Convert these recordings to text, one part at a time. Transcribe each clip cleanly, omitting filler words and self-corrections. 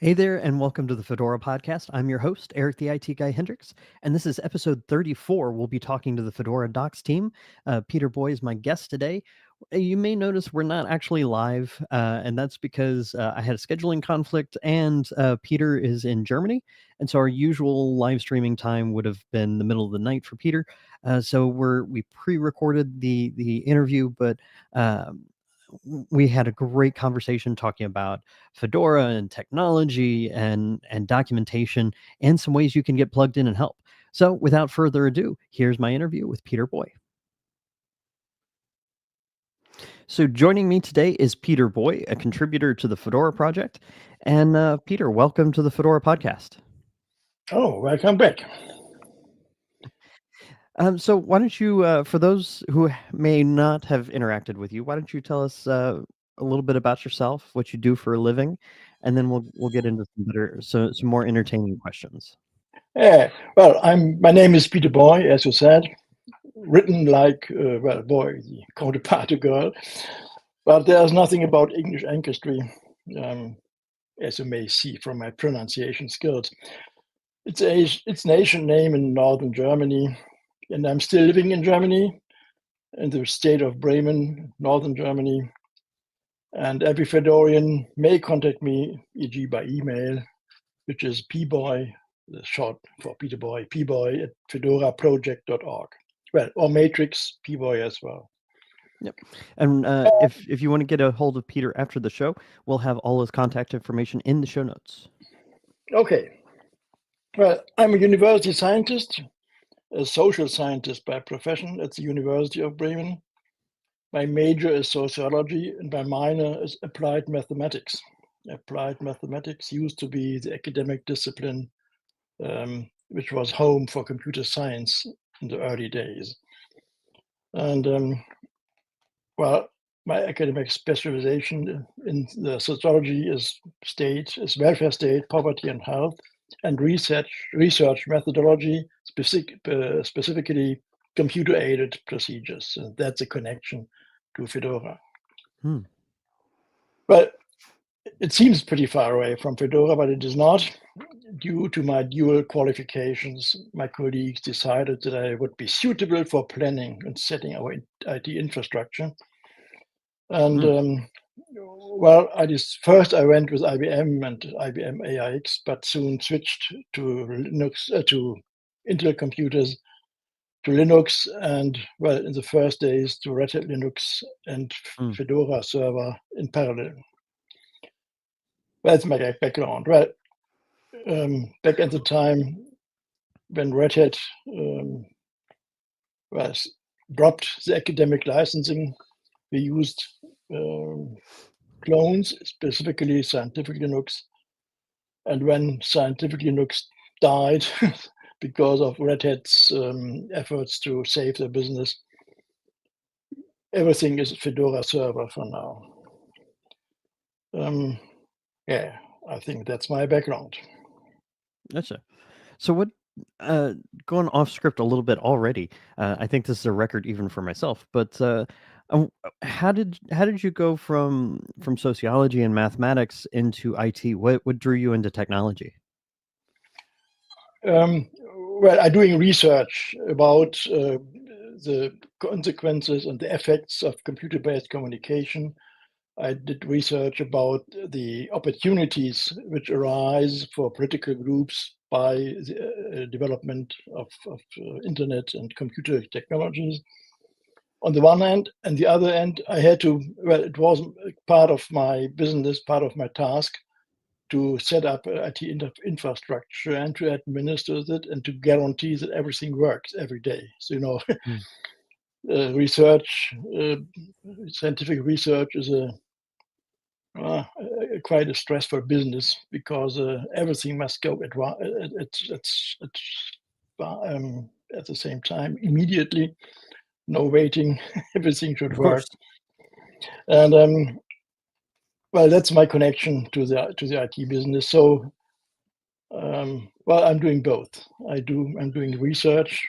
Hey there, and welcome to the Fedora Podcast. I'm your host, Eric the IT Guy Hendricks, and this is episode 34. We'll be talking to the Fedora Docs team. Peter Boy is my guest today. You may notice we're not actually live, and that's because I had a scheduling conflict, and Peter is in Germany, and so our usual live streaming time would have been the middle of the night for Peter. So we pre-recorded the interview, but we had a great conversation talking about Fedora and technology and documentation and some ways you can get plugged in and help. So without further ado, here's my interview with Peter Boy. So joining me today is Peter Boy, a contributor to the Fedora project. And Peter, welcome to the Fedora podcast. Oh, welcome back. So why don't you, for those who may not have interacted with you, why don't you tell us a little bit about yourself, what you do for a living, and then we'll get into some more entertaining questions. Yeah, well, my name is Peter Boy, as you said, written like boy, the counterpart to girl, but there's nothing about English ancestry, as you may see from my pronunciation skills. It's an Asian name in northern Germany, and I'm still living in Germany, in the state of Bremen, northern Germany. And every Fedorian may contact me, e.g. by email, which is pboy, the short for Peter Boy, pboy at fedoraproject.org. Well, or matrix pboy as well. Yep. And if you want to get a hold of Peter after the show, we'll have all his contact information in the show notes. Okay. Well, I'm a university scientist, a social scientist by profession at the University of Bremen. My major is sociology, and my minor is applied mathematics. Applied mathematics used to be the academic discipline which was home for computer science in the early days. And well, my academic specialization in the sociology is welfare state, poverty and health, and research methodology, specifically computer-aided procedures. And that's a connection to Fedora. Well, it seems pretty far away from Fedora, but it is not. Due to my dual qualifications, my colleagues decided that I would be suitable for planning and setting our IT infrastructure. And well, first I went with IBM and IBM AIX, but soon switched to Linux, to Intel computers, to Linux, and well, in the first days to Red Hat Linux and Fedora server in parallel. That's my background. Well, back at the time when Red Hat dropped the academic licensing, we used clones, specifically Scientific Linux. And when Scientific Linux died because of Red Hat's efforts to save their business, everything is Fedora server for now. Yeah, I think that's my background. Gotcha. So what, going off script a little bit already, I think this is a record even for myself, but how did you go from sociology and mathematics into IT? What drew you into technology? Well, I'm doing research about the consequences and the effects of computer-based communication. I did research about the opportunities which arise for political groups by the development of internet and computer technologies on the one hand, and the other end, I had to, well, it was part of my business, part of my task to set up IT infrastructure and to administer it and to guarantee that everything works every day. So, research, scientific research is quite a stressful business because everything must go at the same time, immediately, no waiting, everything should work. And well, that's my connection to the IT business. So, well, I'm doing both. I'm doing research,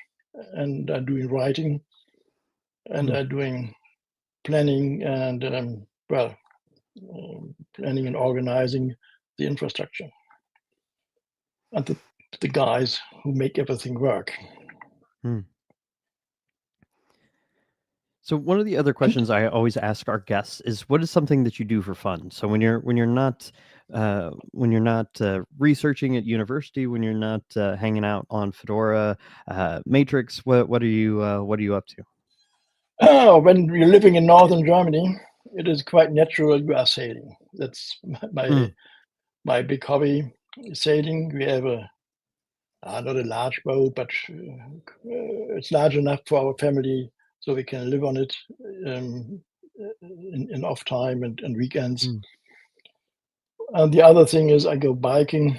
and I'm doing writing, and I'm doing planning and planning and organizing the infrastructure. and the guys who make everything work. So one of the other questions I always ask our guests is, what is something that you do for fun? So when you're not researching at university, when you're not hanging out on Fedora, Matrix, what are you up to? When you're living in northern Germany, it is quite natural you are sailing. That's my big hobby, sailing. We have not a large boat, but it's large enough for our family so we can live on it in off time and weekends. And the other thing is I go biking.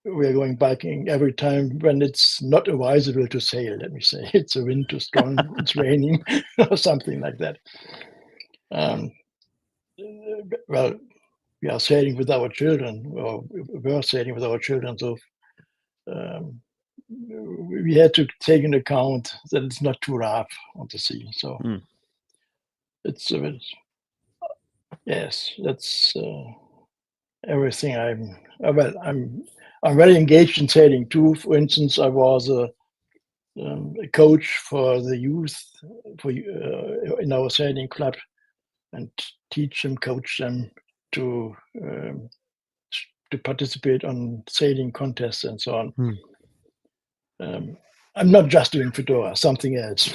We are going biking every time when it's not advisable to sail, let me say. It's a wind too strong, it's raining, or something like that. Well, we are sailing with our children, or we're sailing with our children, so we had to take into account that it's not too rough on the sea. So it's yes, that's everything. I'm very engaged in sailing too. For instance, I was a coach for the youth in our sailing club, and coach them to participate on sailing contests and so on. I'm not just doing Fedora, something else.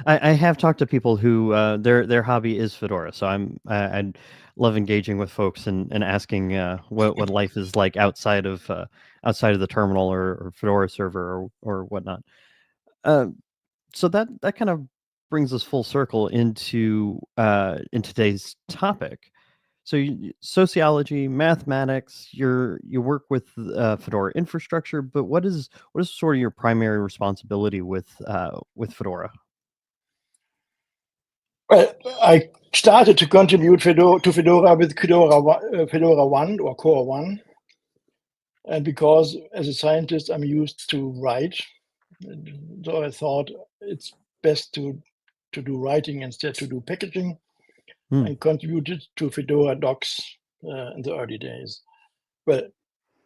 I have talked to people who their hobby is Fedora, so I love engaging with folks and asking what life is like outside of the terminal or Fedora server or whatnot. So that kind of brings us full circle into in today's topic. So sociology, mathematics, you work with Fedora infrastructure, but what is sort of your primary responsibility with Fedora? Well, I started to contribute to Fedora with Fedora 1 or Core 1. And because as a scientist, I'm used to write. So I thought it's best to do writing instead to do packaging, and contributed to Fedora Docs in the early days. But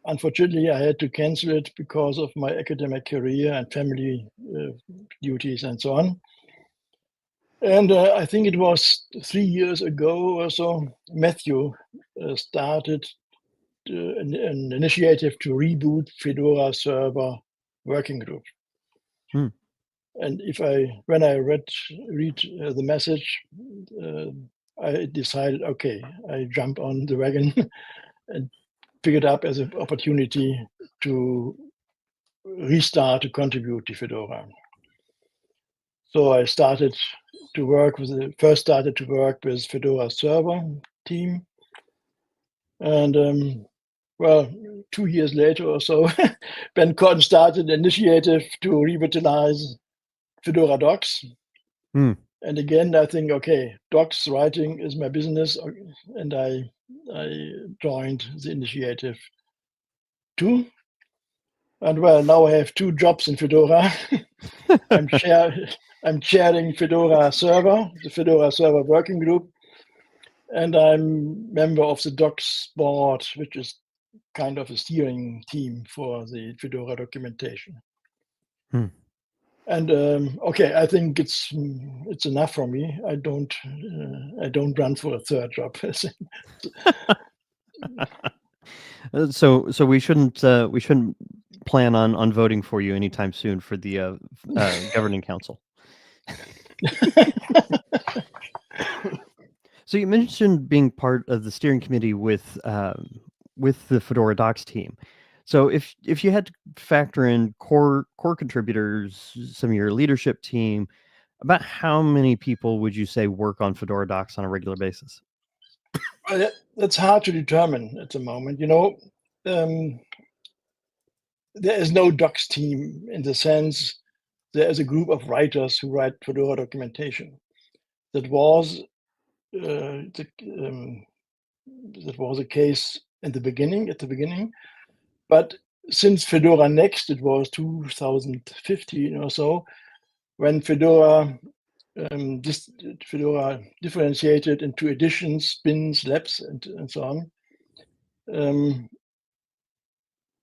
unfortunately, I had to cancel it because of my academic career and family duties and so on. And I think it was 3 years ago or so, Matthew started an initiative to reboot Fedora server working group. And when I read the message, I decided, okay, I jump on the wagon and pick it up as an opportunity to restart to contribute to Fedora. So I started to work with Fedora server team, and well, 2 years later or so, Ben Cotton started an initiative to revitalize Fedora Docs. And again, I think, okay, docs writing is my business, and I joined the initiative too. And well, now I have 2 jobs in Fedora. I'm chairing Fedora server, the Fedora server working group, and I'm member of the Docs board, which is kind of a steering team for the Fedora documentation. And okay, I think it's enough for me. I don't run for a third job. So we shouldn't plan on voting for you anytime soon for the governing council. So you mentioned being part of the steering committee with the Fedora Docs team. So if you had to factor in core contributors, some of your leadership team, about how many people would you say work on Fedora Docs on a regular basis? That's hard to determine at the moment. There is no docs team in the sense there is a group of writers who write Fedora documentation. That was the case at the beginning. But since Fedora Next, it was 2015 or so, when Fedora differentiated into editions, bins, labs, and so on. Um,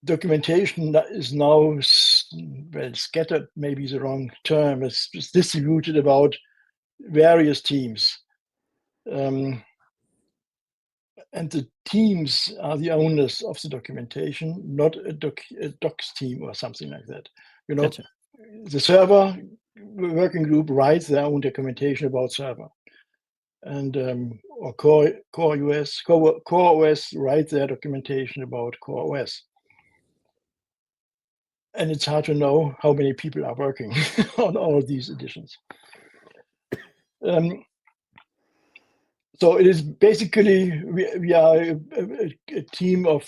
documentation is now scattered, maybe the wrong term. It's distributed about various teams. And the teams are the owners of the documentation, not a docs team or something like that. Gotcha. The server working group writes their own documentation about server. And or core OS writes their documentation about core OS. And it's hard to know how many people are working on all of these editions. So it is basically, we are a team of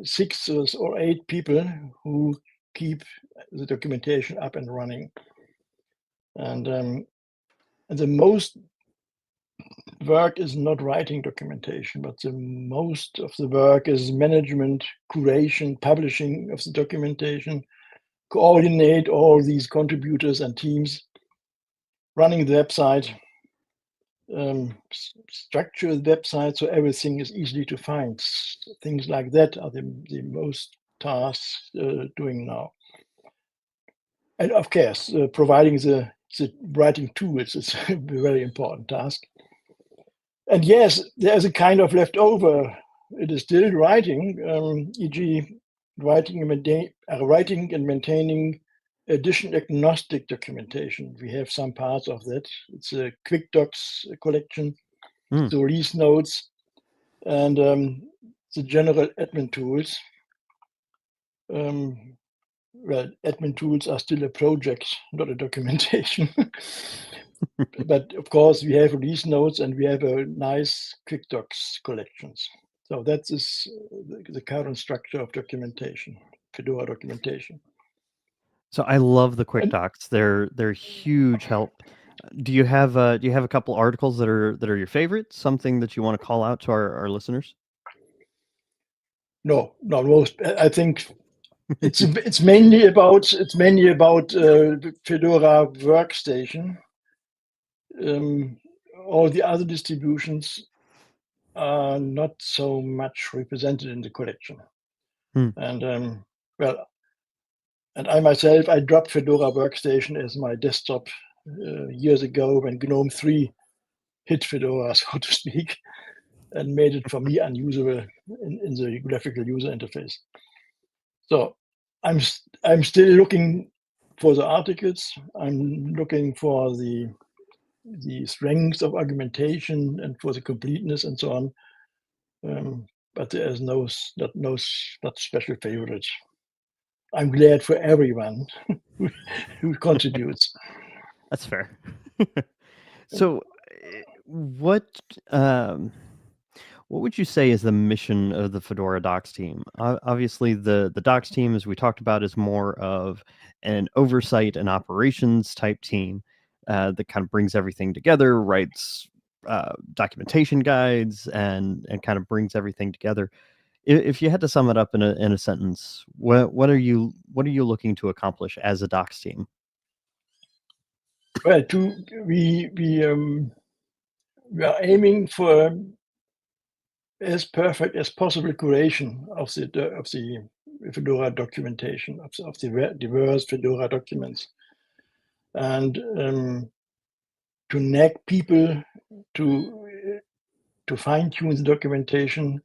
6 or 8 people who keep the documentation up and running. And the most work is not writing documentation, but the most of the work is management, curation, publishing of the documentation, coordinate all these contributors and teams, running the website, structure the website so everything is easy to find. Things like that are the most tasks doing now. And of course, providing the writing tools is a very important task. And yes, there's a kind of leftover. It is still writing, e.g., writing and maintaining edition agnostic documentation. We have some parts of that. It's a quick docs collection, the release notes, and the general admin tools. Well, admin tools are still a project, not a documentation. But of course, we have release notes and we have a nice quick docs collections. So that is the current structure of documentation, Fedora documentation. So I love the quick docs. They're huge help. Do you have a couple articles that are your favorites? Something that you want to call out to our listeners? No, not most. I think it's mainly about Fedora Workstation. All the other distributions are not so much represented in the collection. And well, and I myself, I dropped Fedora Workstation as my desktop years ago when GNOME 3 hit Fedora, so to speak, and made it for me unusable in the graphical user interface. So I'm still looking for the articles. I'm looking for the strengths of argumentation and for the completeness and so on. But there is not special favorite. I'm glad for everyone who contributes. That's fair. So, what would you say is the mission of the Fedora Docs team? Obviously, the Docs team, as we talked about, is more of an oversight and operations type team that kind of brings everything together, writes documentation guides, and kind of brings everything together. If you had to sum it up in a sentence, what are you looking to accomplish as a Docs team? Well, we are aiming for as perfect as possible curation of the Fedora documentation, of the diverse Fedora documents, and to nag people to fine-tune the documentation,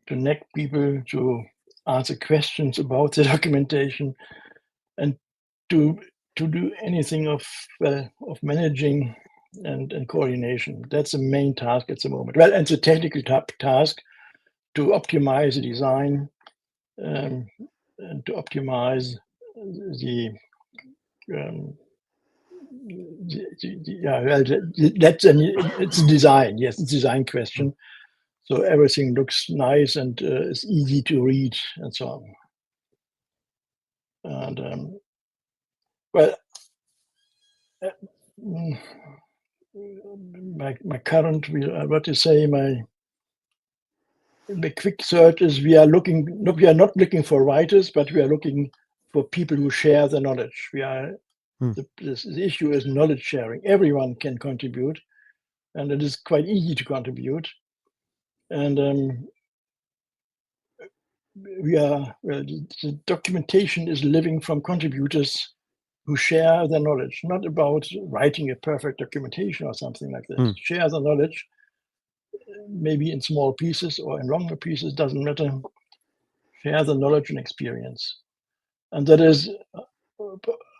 to nag people to answer questions about the documentation, and to do anything of managing and coordination. That's the main task at the moment. Well, and the technical task to optimize the design and to optimize it's a design. Yes, it's a design question. So everything looks nice and is easy to read and so on. And well, my current, what to say, my quick search is we are not looking for writers, but we are looking for people who share the knowledge. The issue is knowledge sharing. Everyone can contribute, and it is quite easy to contribute. And the documentation is living from contributors who share their knowledge, not about writing a perfect documentation or something like that. Share the knowledge, maybe in small pieces or in longer pieces, doesn't matter. Share the knowledge and experience. And that is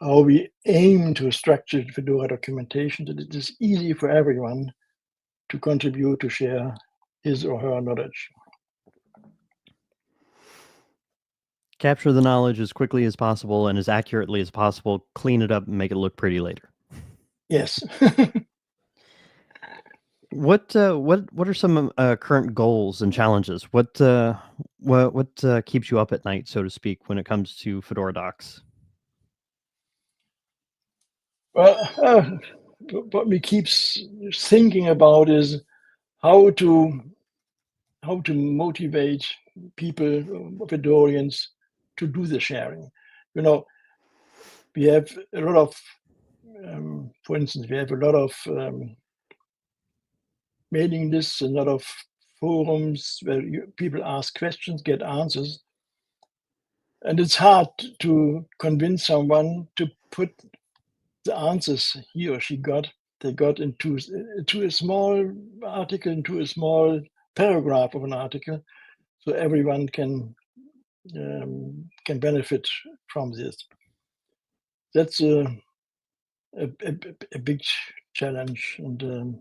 how we aim to structure Fedora documentation, that it is easy for everyone to contribute, to share his or her knowledge. Capture the knowledge as quickly as possible and as accurately as possible, clean it up and make it look pretty later. Yes. What are some current goals and challenges? What keeps you up at night, so to speak, when it comes to Fedora Docs? Well, what we keep thinking about is how to motivate people, Fedorians, to do the sharing. You know, we have a lot of, for instance, we have a lot of mailing lists, a lot of forums where people ask questions, get answers. And it's hard to convince someone to put the answers he or she they got into a small article, into a small paragraph of an article, so everyone can benefit from this. That's a big challenge and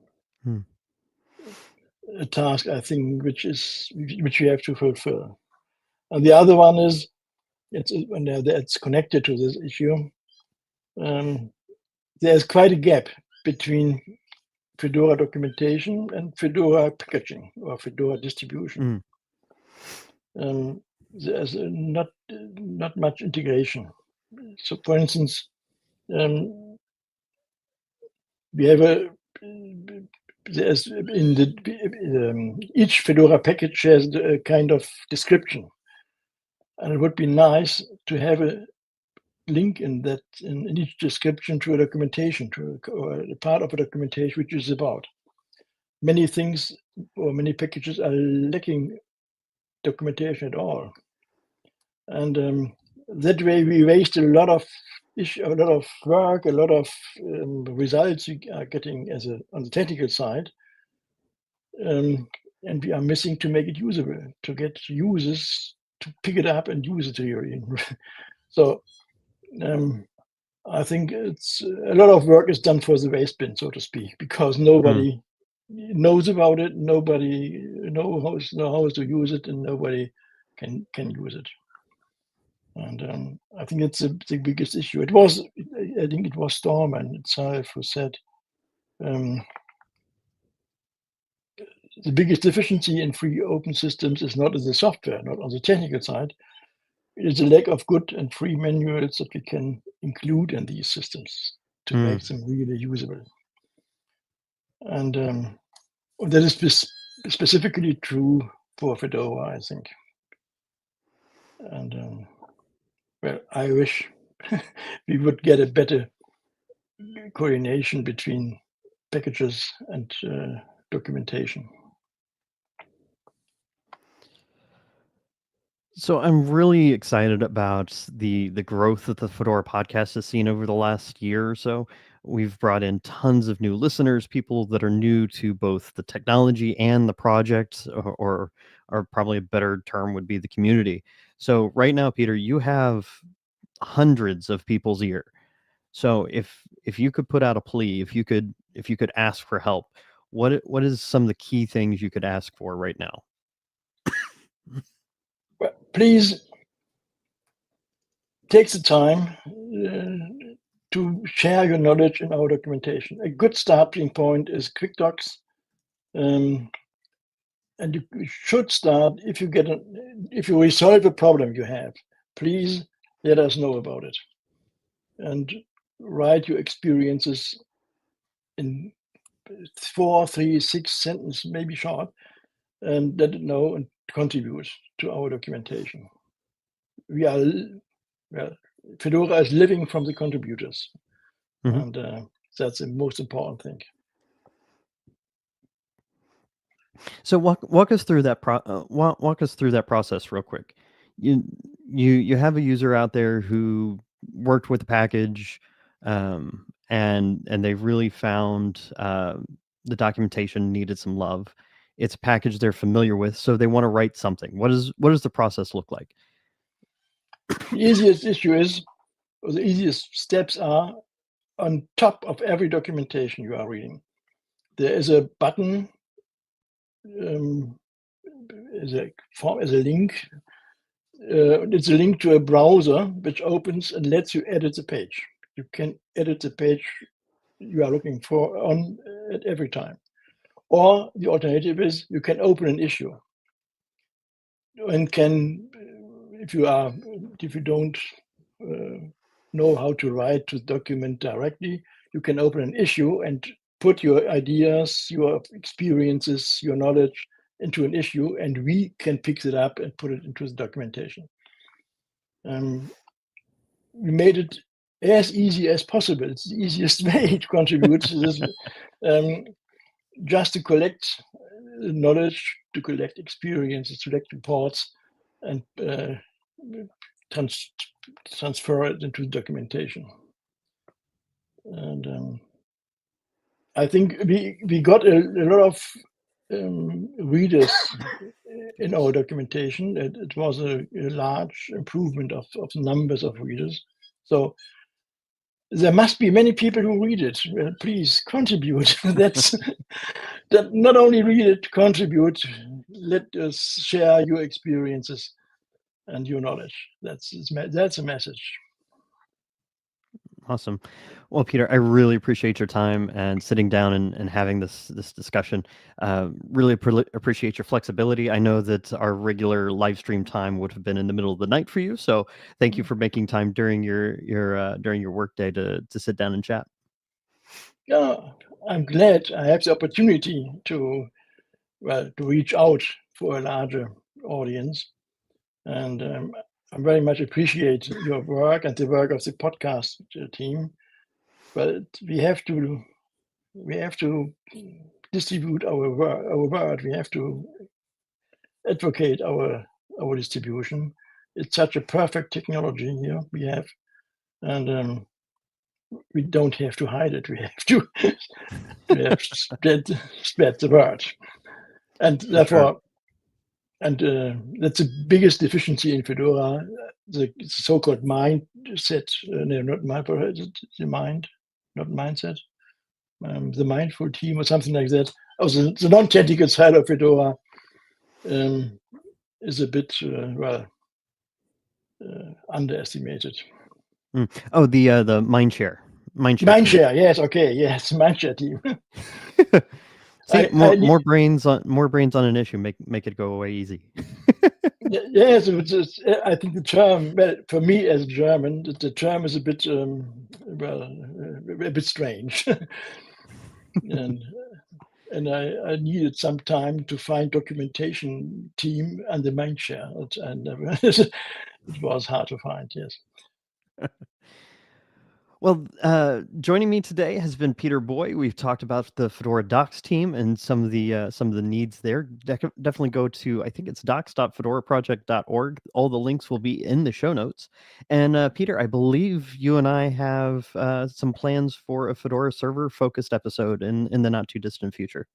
a task, I think, which we have to fulfill. And the other one is, it's connected to this issue. There's quite a gap between Fedora documentation and Fedora packaging or Fedora distribution. There's not much integration. So, for instance, we have there's in the each Fedora package has a kind of description, and it would be nice to have a link in each description to a documentation, or a part of a documentation which is about. Many things or many packages are lacking documentation at all, and that way we waste a lot of work, a lot of results we are getting on the technical side, and we are missing to make it usable, to get users to pick it up and use it really. So I think it's a lot of work is done for the waste bin, so to speak, because nobody knows about it, nobody knows how to use it, and nobody can use it. And I think it's the biggest issue. I think it was Storman itself who said the biggest deficiency in free open systems is not in the software, not on the technical side. It is a lack of good and free manuals that we can include in these systems to make them really usable. And that is specifically true for Fedora, I think. And well, I wish we would get a better coordination between packages and documentation. So I'm really excited about the growth that the Fedora podcast has seen over the last year or so. We've brought in tons of new listeners, people that are new to both the technology and the project, or probably a better term would be the community. So right now, Peter, you have hundreds of people's ear. So if you could put out a plea, if you could ask for help, what is some of the key things you could ask for right now? Well, please take the time to share your knowledge in our documentation. A good starting point is Quick Docs. And you should start, if you resolve a problem you have, please let us know about it. And write your experiences in 4, 3, 6 sentences, maybe short, and let it know and contribute to our documentation. Fedora is living from the contributors, and that's the most important thing. So walk us through that walk us through that process real quick. you you have a user out there who worked with the package, and they've really found the documentation needed some love. It's a package they're familiar with, so they want to write something. What does the process look like? The easiest issue is, or the easiest steps are, on top of every documentation you are reading, there is a button, as a link. It's a link to a browser which opens and lets you edit the page. You can edit the page you are looking for on at every time. Or the alternative is you can open an issue and can, if you don't know how to write to the document directly, you can open an issue and put your ideas, your experiences, your knowledge into an issue, and we can pick it up and put it into the documentation. We made it as easy as possible. It's the easiest way to contribute to this, just to collect knowledge, to collect experiences, to collect reports, and transfer it into documentation. And I think we got a lot of readers in our documentation. It was a large improvement of numbers of readers. So there must be many people who read it. Please contribute. That not only read it, contribute. Let us share your experiences and your knowledge. That's a message. Awesome. Well, Peter, I really appreciate your time and sitting down and having this discussion. Really appreciate your flexibility. I know that our regular live stream time would have been in the middle of the night for you, so thank you for making time during your workday to sit down and chat. Yeah, I'm glad I have the opportunity to reach out for a larger audience, and I very much appreciate your work and the work of the podcast team. But we have to distribute our word. We have to advocate our distribution. It's such a perfect technology here we have, and we don't have to hide it. We have to spread the word, and therefore, and that's the biggest deficiency in Fedora, the so-called mindset. No, not mind, not mindset. The mindful team or something like that. Oh, the non-technical side of Fedora is a bit underestimated. Oh, the Mindshare. Mindshare, yes, okay, yes, Mindshare team. See, more brains on an issue make it go away easy. Yes, I think the term, well, for me as a German, the term is a bit a bit strange, and I needed some time to find documentation team and the Mindshare. It was hard to find, yes. Well, joining me today has been Peter Boy. We've talked about the Fedora Docs team and some of the needs there. Definitely go to, I think it's docs.fedoraproject.org. All the links will be in the show notes. And Peter, I believe you and I have some plans for a Fedora server focused episode in the not too distant future.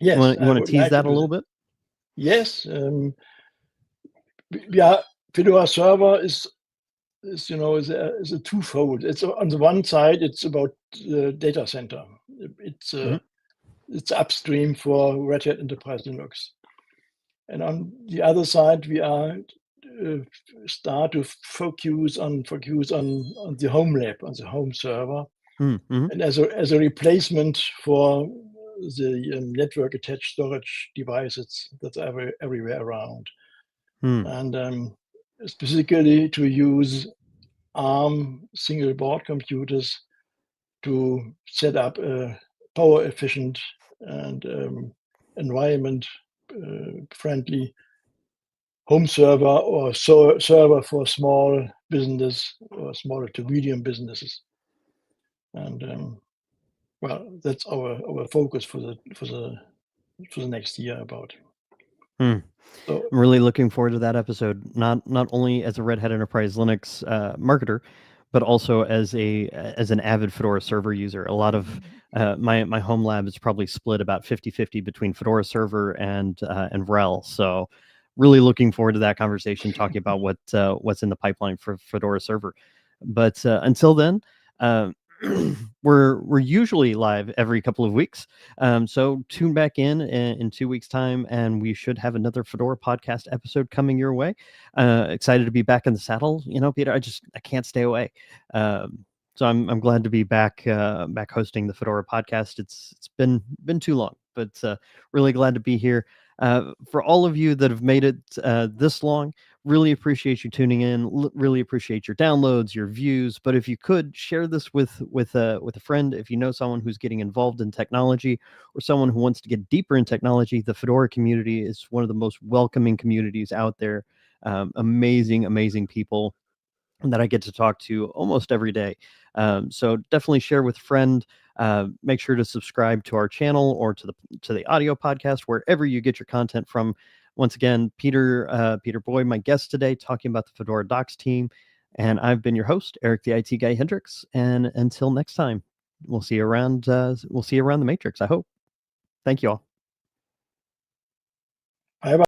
Yes, you want to tease that a little bit? Yes, Fedora server is a twofold. It's on the one side, it's about the data center. It's upstream for Red Hat Enterprise Linux, and on the other side, we are start to focus on the home lab, on the home server, and as a replacement for the network attached storage devices that's everywhere around, and specifically to use ARM single board computers to set up a power efficient and environment friendly home server or server for small business or small to medium businesses. And well, that's our focus for the next year about. Hmm. So I'm really looking forward to that episode. Not only as a Red Hat Enterprise Linux marketer, but also as an avid Fedora server user. A lot of my home lab is probably split about 50-50 between Fedora server and RHEL. So really looking forward to that conversation, talking about what's in the pipeline for Fedora server. But until then. Uh, we're usually live every couple of weeks. So tune back in 2 weeks' time, and we should have another Fedora podcast episode coming your way. Excited to be back in the saddle. Peter, I can't stay away. So I'm glad to be back hosting the Fedora podcast. It's been too long, but really glad to be here. For all of you that have made it this long, really appreciate you tuning in. Really appreciate your downloads, your views. But if you could share this with a friend, if you know someone who's getting involved in technology or someone who wants to get deeper in technology, the Fedora community is one of the most welcoming communities out there. Amazing people that I get to talk to almost every day. So definitely share with a friend. Make sure to subscribe to our channel or to the audio podcast wherever you get your content from. Once again, Peter Boy, my guest today, talking about the Fedora Docs team, and I've been your host, Eric the IT Guy Hendricks. And until next time, we'll see you around. We'll see you around the Matrix, I hope. Thank you all.